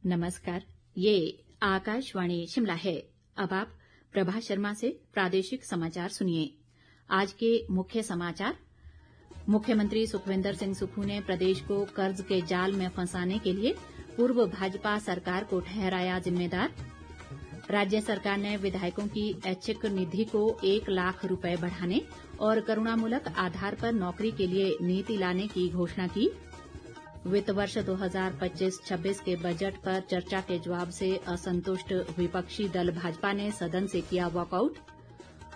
नमस्कार, ये आकाशवाणी शिमला है। अब आप प्रभा शर्मा से प्रादेशिक समाचार सुनिए। आज के मुख्य समाचार। मुख्यमंत्री सुखविंदर सिंह सुक्खू ने प्रदेश को कर्ज के जाल में फंसाने के लिए पूर्व भाजपा सरकार को ठहराया जिम्मेदार। राज्य सरकार ने विधायकों की ऐच्छिक निधि को 1 लाख रुपए बढ़ाने और करुणामूलक आधार पर नौकरी के लिए नीति लाने की घोषणा की। वित्त वर्ष 2025-26 के बजट पर चर्चा के जवाब से असंतुष्ट विपक्षी दल भाजपा ने सदन से किया वॉकआउट।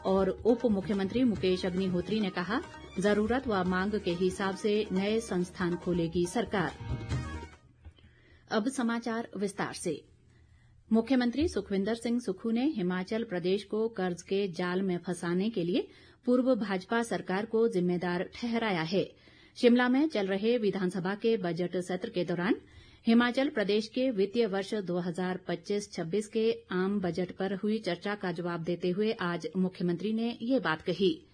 और उप मुख्यमंत्री मुकेश अग्निहोत्री ने कहा, जरूरत व मांग के हिसाब से नए संस्थान खोलेगी सरकार। अब समाचार विस्तार से। मुख्यमंत्री सुखविंदर सिंह सुक्खू ने हिमाचल प्रदेश को कर्ज के जाल में फंसाने के लिए पूर्व भाजपा सरकार को जिम्मेदार ठहराया है। शिमला में चल रहे विधानसभा के बजट सत्र के दौरान हिमाचल प्रदेश के वित्तीय वर्ष 2025-26 के आम बजट पर हुई चर्चा का जवाब देते हुए आज मुख्यमंत्री ने ये बात कही।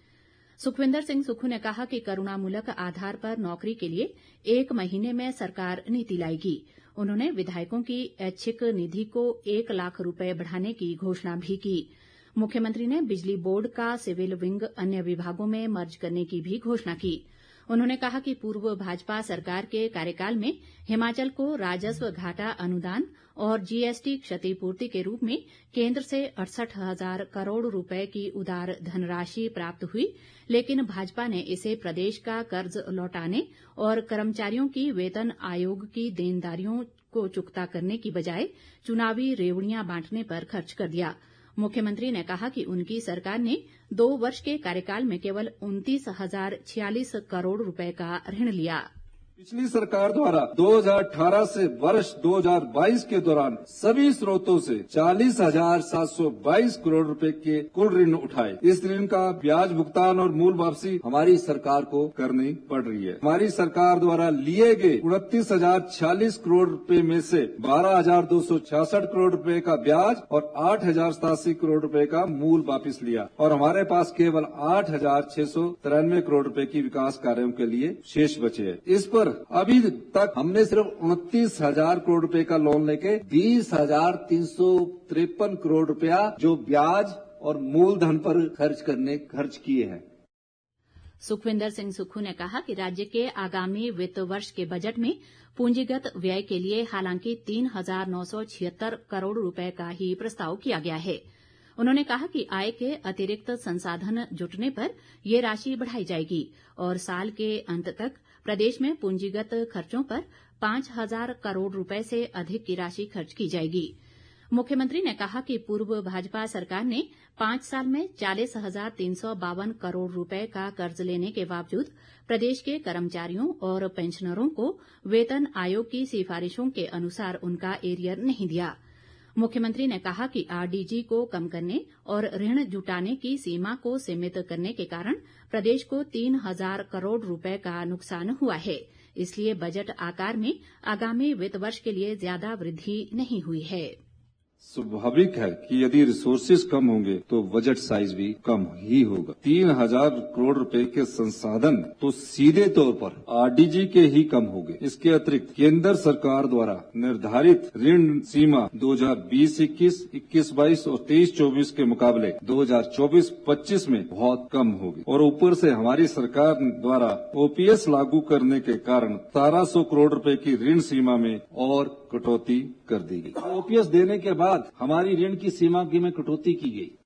सुखविंदर सिंह सुक्खू ने कहा कि करुणामूलक आधार पर नौकरी के लिए 1 महीने में सरकार नीति लाएगी। उन्होंने विधायकों की ऐच्छिक निधि को 1 लाख रुपए बढ़ाने की घोषणा भी की। मुख्यमंत्री ने बिजली बोर्ड का सिविल विंग अन्य विभागों में मर्ज करने की भी घोषणा की। उन्होंने कहा कि पूर्व भाजपा सरकार के कार्यकाल में हिमाचल को राजस्व घाटा अनुदान और जीएसटी क्षतिपूर्ति के रूप में केंद्र से 68,000 करोड़ रुपए की उदार धनराशि प्राप्त हुई, लेकिन भाजपा ने इसे प्रदेश का कर्ज लौटाने और कर्मचारियों की वेतन आयोग की देनदारियों को चुकता करने की बजाय चुनावी रेवड़ियां बांटने पर खर्च कर दिया। मुख्यमंत्री ने कहा कि उनकी सरकार ने 2 वर्ष के कार्यकाल में केवल 29,046 करोड़ रुपए का ऋण लिया। पिछली सरकार द्वारा 2018 से वर्ष 2022 के दौरान सभी स्रोतों से 40,722 करोड़ रुपए के कुल ऋण उठाए। इस ऋण का ब्याज भुगतान और मूल वापसी हमारी सरकार को करनी पड़ रही है। हमारी सरकार द्वारा लिए गए 29,046 करोड़ रुपए में से 12,266 करोड़ रुपए का ब्याज और 8,087 करोड़ रुपए का मूल वापस लिया और हमारे पास केवल 8,693 करोड़ रुपए की विकास कार्यों के लिए शेष बचे हैं। इस पर अभी तक हमने सिर्फ 29,000 करोड़ रुपए का लोन लेके 20,353 करोड़ रुपया जो ब्याज और मूलधन पर खर्च किए हैं। सुखविंदर सिंह सुक्खू ने कहा कि राज्य के आगामी वित्त वर्ष के बजट में पूंजीगत व्यय के लिए हालांकि 3,976 करोड़ रुपए का ही प्रस्ताव किया गया है। उन्होंने कहा कि आय के अतिरिक्त संसाधन जुटने पर ये राशि बढ़ाई जाएगी और साल के अंत तक प्रदेश में पूंजीगत खर्चों पर 5,000 करोड़ रुपए से अधिक की राशि खर्च की जाएगी। मुख्यमंत्री ने कहा कि पूर्व भाजपा सरकार ने 5 साल में 40,352 करोड़ रुपए का कर्ज लेने के बावजूद प्रदेश के कर्मचारियों और पेंशनरों को वेतन आयोग की सिफारिशों के अनुसार उनका एरियर नहीं दिया। मुख्यमंत्री ने कहा कि आरडीजी को कम करने और ऋण जुटाने की सीमा को सीमित करने के कारण प्रदेश को 3,000 करोड़ रुपए का नुकसान हुआ है। इसलिए बजट आकार में आगामी वित्त वर्ष के लिए ज्यादा वृद्धि नहीं हुई है। स्वाभाविक है कि यदि रिसोर्सेज कम होंगे तो बजट साइज भी कम ही होगा। 3,000 करोड़ रुपए के संसाधन तो सीधे तौर पर आरडीजी के ही कम होंगे। इसके अतिरिक्त केंद्र सरकार द्वारा निर्धारित ऋण सीमा 2020-21, 21-22 और 23-24 के मुकाबले 2024-25 में बहुत कम होगी और ऊपर से हमारी सरकार द्वारा ओपीएस लागू करने के कारण 1,700 करोड़ रुपए की ऋण सीमा में और कटौती कर दी गई। ओपीएस देने के बाद हमारी ऋण की सीमा में कटौती की गई।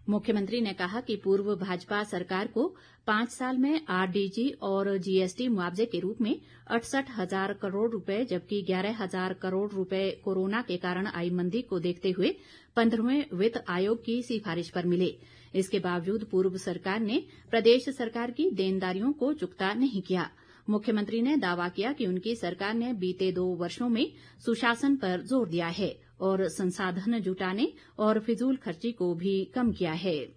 मुख्यमंत्री ने कहा कि पूर्व भाजपा सरकार को 5 साल में आरडीजी और जीएसटी मुआवजे के रूप में 68,000 करोड़ रुपए जबकि 11,000 करोड़ रुपए कोरोना के कारण आई मंदी को देखते हुए 15वें वित्त आयोग की सिफारिश पर मिले। इसके बावजूद पूर्व सरकार ने प्रदेश सरकार की देनदारियों को चुकता नहीं किया। मुख्यमंत्री ने दावा किया कि उनकी सरकार ने बीते 2 वर्षों में सुशासन पर जोर दिया है और संसाधन जुटाने और फिजूल खर्ची को भी कम किया है।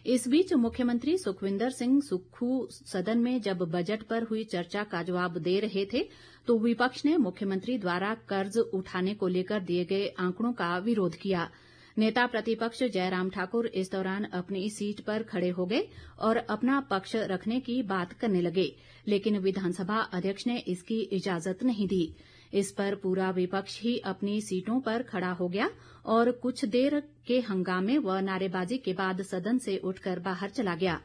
इस बीच मुख्यमंत्री सुखविंदर सिंह सुक्खू सदन में जब बजट पर हुई चर्चा का जवाब दे रहे थे तो विपक्ष ने मुख्यमंत्री द्वारा कर्ज उठाने को लेकर दिए गए आंकड़ों का विरोध किया। नेता प्रतिपक्ष जयराम ठाकुर इस दौरान अपनी सीट पर खड़े हो गए और अपना पक्ष रखने की बात करने लगे, लेकिन विधानसभा अध्यक्ष ने इसकी इजाजत नहीं दी। इस पर पूरा विपक्ष ही अपनी सीटों पर खड़ा हो गया और कुछ देर के हंगामे व नारेबाजी के बाद सदन से उठकर बाहर चला गया।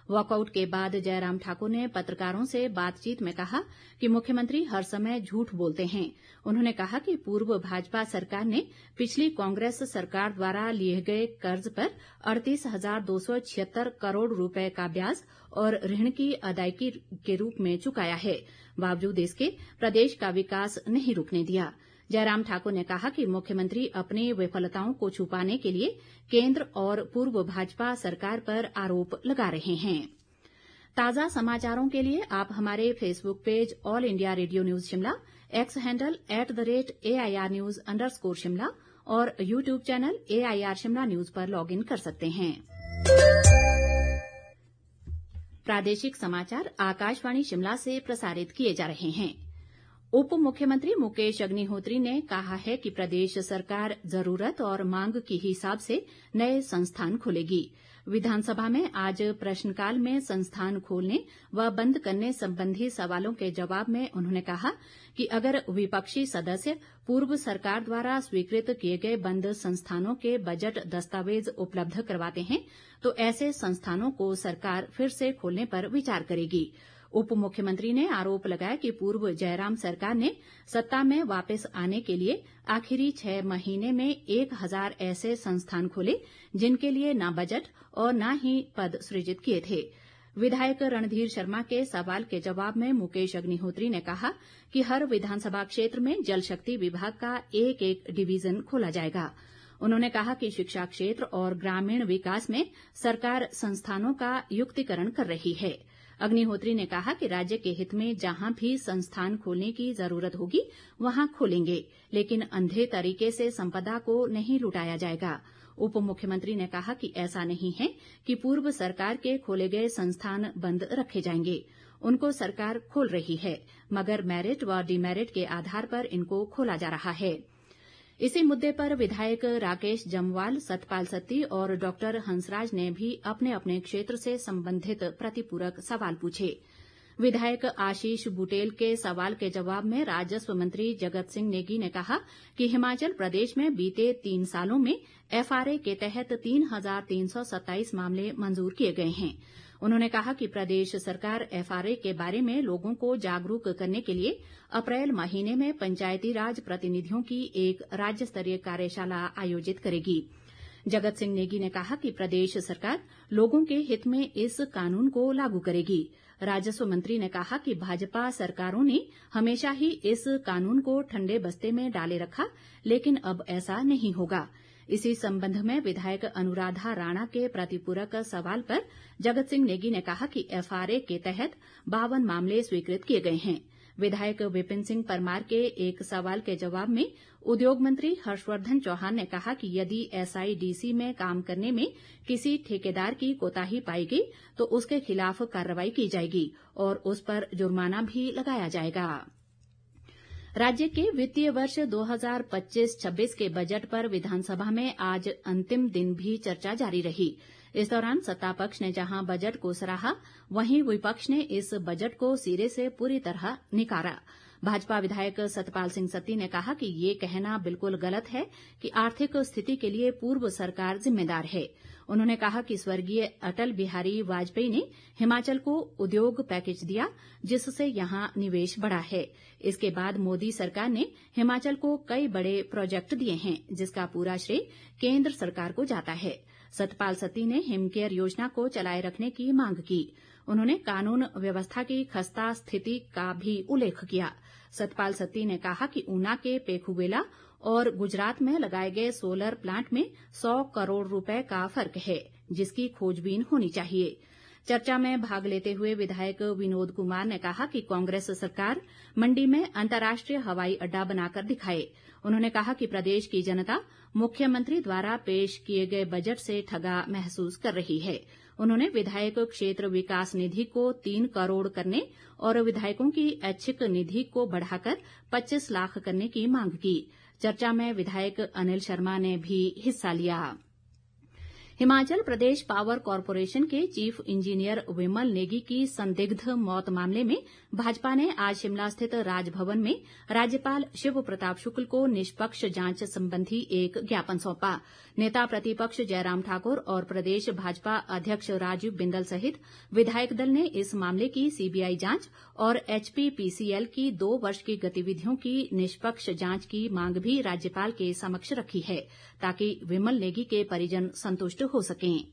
वॉकआउट के बाद जयराम ठाकुर ने पत्रकारों से बातचीत में कहा कि मुख्यमंत्री हर समय झूठ बोलते हैं। उन्होंने कहा कि पूर्व भाजपा सरकार ने पिछली कांग्रेस सरकार द्वारा लिए गए कर्ज पर 38,276 करोड़ रुपए का ब्याज और ऋण की अदायगी के रूप में चुकाया है। बावजूद इसके प्रदेश का विकास नहीं रुकने दिया। जयराम ठाकुर ने कहा कि मुख्यमंत्री अपनी विफलताओं को छुपाने के लिए केंद्र और पूर्व भाजपा सरकार पर आरोप लगा रहे हैं। ताजा समाचारों के लिए आप हमारे Facebook page All India Radio news Shimla, X handle @AIR News_ Shimla और YouTube channel AIR Shimla news पर लॉग इन कर सकते हैं। प्रादेशिक समाचार आकाशवाणी शिमला से प्रसारित किए जा रहे हैं। उप मुख्यमंत्री मुकेश अग्निहोत्री ने कहा है कि प्रदेश सरकार जरूरत और मांग के हिसाब से नए संस्थान खोलेगी। विधानसभा में आज प्रश्नकाल में संस्थान खोलने व बंद करने संबंधी सवालों के जवाब में उन्होंने कहा कि अगर विपक्षी सदस्य पूर्व सरकार द्वारा स्वीकृत किए गए बंद संस्थानों के बजट दस्तावेज उपलब्ध करवाते हैं तो ऐसे संस्थानों को सरकार फिर से खोलने पर विचार करेगी। उप मुख्यमंत्री ने आरोप लगाया कि पूर्व जयराम सरकार ने सत्ता में वापस आने के लिए आखिरी 6 महीने में 1000 ऐसे संस्थान खोले जिनके लिए न बजट और न ही पद सृजित किए थे। विधायक रणधीर शर्मा के सवाल के जवाब में मुकेश अग्निहोत्री ने कहा कि हर विधानसभा क्षेत्र में जल शक्ति विभाग का एक डिवीजन खोला जाएगा। उन्होंने कहा कि शिक्षा क्षेत्र और ग्रामीण विकास में सरकार संस्थानों का युक्तिकरण कर रही है। अग्निहोत्री ने कहा कि राज्य के हित में जहां भी संस्थान खोलने की जरूरत होगी वहां खोलेंगे, लेकिन अंधे तरीके से संपदा को नहीं लुटाया जाएगा। उप मुख्यमंत्री ने कहा कि ऐसा नहीं है कि पूर्व सरकार के खोले गए संस्थान बंद रखे जाएंगे। उनको सरकार खोल रही है, मगर मेरिट व डिमेरिट के आधार पर इनको खोला जा रहा है। इसी मुद्दे पर विधायक राकेश जम्वाल, सतपाल सत्ती और डॉक्टर हंसराज ने भी अपने अपने क्षेत्र से संबंधित प्रतिपूरक सवाल पूछे। विधायक आशीष बुटेल के सवाल के जवाब में राजस्व मंत्री जगत सिंह नेगी ने कहा कि हिमाचल प्रदेश में बीते 3 सालों में FRA के तहत 3,327 मामले मंजूर किए गए हैं। उन्होंने कहा कि प्रदेश सरकार FRA के बारे में लोगों को जागरूक करने के लिए अप्रैल महीने में पंचायती राज प्रतिनिधियों की एक राज्य स्तरीय कार्यशाला आयोजित करेगी। जगत सिंह नेगी ने कहा कि प्रदेश सरकार लोगों के हित में इस कानून को लागू करेगी। राजस्व मंत्री ने कहा कि भाजपा सरकारों ने हमेशा ही इस कानून को ठंडे बस्ते में डाले रखा, लेकिन अब ऐसा नहीं होगा। इसी संबंध में विधायक अनुराधा राणा के प्रतिपूरक सवाल पर जगत सिंह नेगी ने कहा कि FRA के तहत 52 मामले स्वीकृत किए गए हैं। विधायक विपिन सिंह परमार के एक सवाल के जवाब में उद्योग मंत्री हर्षवर्धन चौहान ने कहा कि यदि SIDC में काम करने में किसी ठेकेदार की कोताही पाई गई तो उसके खिलाफ कार्रवाई की जाएगी और उस पर जुर्माना भी लगाया जाएगा। राज्य के वित्तीय वर्ष 2025-26 के बजट पर विधानसभा में आज अंतिम दिन भी चर्चा जारी रही। इस दौरान सत्ता पक्ष ने जहां बजट को सराहा, वहीं विपक्ष ने इस बजट को सिरे से पूरी तरह निकारा। भाजपा विधायक सतपाल सिंह सत्ती ने कहा कि ये कहना बिल्कुल गलत है कि आर्थिक स्थिति के लिए पूर्व सरकार जिम्मेदार है। उन्होंने कहा कि स्वर्गीय अटल बिहारी वाजपेयी ने हिमाचल को उद्योग पैकेज दिया, जिससे यहां निवेश बढ़ा है। इसके बाद मोदी सरकार ने हिमाचल को कई बड़े प्रोजेक्ट दिए हैं, जिसका पूरा श्रेय केंद्र सरकार को जाता है। सतपाल सत्ती ने हिमकेयर योजना को चलाए रखने की मांग की। उन्होंने कानून व्यवस्था की खस्ता स्थिति का भी उल्लेख किया। सतपाल सत्ती ने कहा कि ऊना के पेखुवेला और गुजरात में लगाए गए सोलर प्लांट में 100 करोड़ रुपए का फर्क है, जिसकी खोजबीन होनी चाहिए। चर्चा में भाग लेते हुए विधायक विनोद कुमार ने कहा कि कांग्रेस सरकार मंडी में अंतर्राष्ट्रीय हवाई अड्डा बनाकर दिखाए। उन्होंने कहा कि प्रदेश की जनता मुख्यमंत्री द्वारा पेश किए गए बजट से ठगा महसूस कर रही है। उन्होंने विधायक क्षेत्र विकास निधि को 3 करोड़ करने और विधायकों की ऐच्छिक निधि को बढ़ाकर 25 लाख करने की मांग की। चर्चा में विधायक अनिल शर्मा ने भी हिस्सा लिया। हिमाचल प्रदेश पावर कॉरपोरेशन के चीफ इंजीनियर विमल नेगी की संदिग्ध मौत मामले में भाजपा ने आज शिमला स्थित राजभवन में राज्यपाल शिव प्रताप शुक्ल को निष्पक्ष जांच संबंधी एक ज्ञापन सौंपा। नेता प्रतिपक्ष जयराम ठाकुर और प्रदेश भाजपा अध्यक्ष राजीव बिंदल सहित विधायक दल ने इस मामले की सीबीआई जांच और एचपीपीसीएल की 2 वर्ष की गतिविधियों की निष्पक्ष जांच की मांग भी राज्यपाल के समक्ष रखी है, ताकि विमल नेगी के परिजन संतुष्ट हो सकें।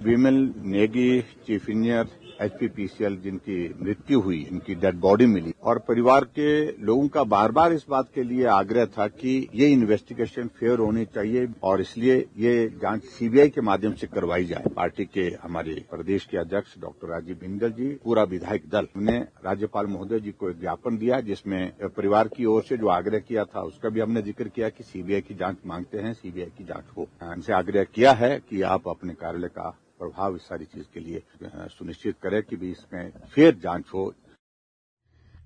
विमल नेगी चीफ इंजीनियर एचपीपीसीएल जिनकी मृत्यु हुई, इनकी डेड बॉडी मिली और परिवार के लोगों का बार बार इस बात के लिए आग्रह था कि ये इन्वेस्टिगेशन फेयर होनी चाहिए और इसलिए ये जांच सीबीआई के माध्यम से करवाई जाए। पार्टी के हमारे प्रदेश के अध्यक्ष डॉक्टर राजीव बिंदल जी, पूरा विधायक दल ने राज्यपाल महोदय जी को एक ज्ञापन दिया जिसमें परिवार की ओर से जो आग्रह किया था उसका भी हमने जिक्र किया कि सीबीआई की जांच मांगते हैं, सीबीआई की जांच हो। इनसे आग्रह किया है कि आप अपने कार्यालय का प्रभाव इस सारी चीज के लिए सुनिश्चित करें कि भी इसमें फेयर जांच हो।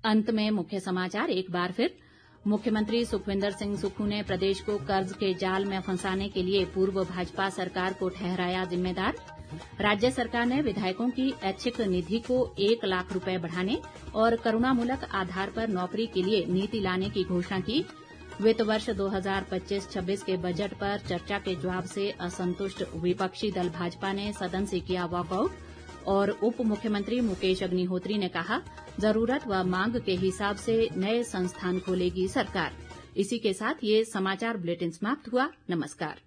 अंत में मुख्य समाचार एक बार फिर। मुख्यमंत्री सुखविंदर सिंह सुक्खू ने प्रदेश को कर्ज के जाल में फंसाने के लिए पूर्व भाजपा सरकार को ठहराया जिम्मेदार। राज्य सरकार ने विधायकों की ऐच्छिक निधि को 1 लाख रुपए बढ़ाने और करुणामूलक आधार पर नौकरी के लिए नीति लाने की घोषणा की। वित्त वर्ष 2025-26 के बजट पर चर्चा के जवाब से असंतुष्ट विपक्षी दल भाजपा ने सदन से किया वॉकआउट और उप मुख्यमंत्री मुकेश अग्निहोत्री ने कहा, जरूरत व मांग के हिसाब से नए संस्थान खोलेगी सरकार। इसी के साथ ये समाचार बुलेटिन समाप्त हुआ। नमस्कार।